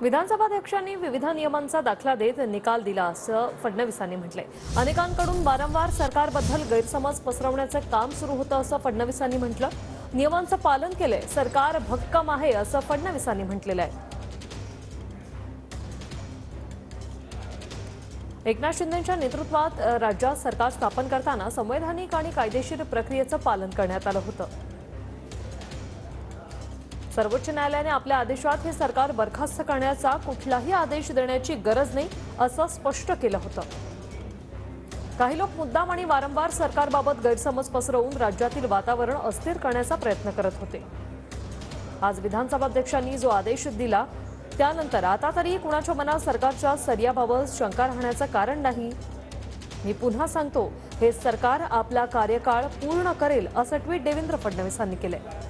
विधानसभा अध्यक्षांनी विविध नियमांचा दाखला देत निकाल दिला असं फडणवीसांनी म्हटलंय। अनेकांकडून वारंवार सरकारबद्दल गैरसमज पसरवण्याचे काम सुरू होतं असं फडणवीसांनी म्हटलं। नियमांचं पालन केलंय, सरकार भक्कम आहे असं फडणवीसांनी म्हटलेलं आहे। एकनाथ शिंदेंच्या नेतृत्वात राज्यात सरकार स्थापन करताना संवैधानिक आणि कायदेशीर प्रक्रियेचं पालन करण्यात आलं होतं। सर्वोच्च न्यायालयाने आपल्या आदेशात हे सरकार बरखास्त करण्याचा कुठलाही आदेश देण्याची गरज नाही असं स्पष्ट केलं होतं। काही लोक मुद्दाम आणि वारंवार सरकारबाबत गैरसमज पसरवून राज्यातील वातावरण अस्थिर करण्याचा प्रयत्न करत होते। आज विधानसभा अध्यक्षांनी जो आदेश दिला त्यानंतर आता तरी कुणाच्या मनात सरकारच्या सरियाबाबत शंका राहण्याचं कारण नाही। मी पुन्हा सांगतो, हे सरकार आपला कार्यकाळ पूर्ण करेल असं ट्विट देवेंद्र फडणवीसांनी केलंय।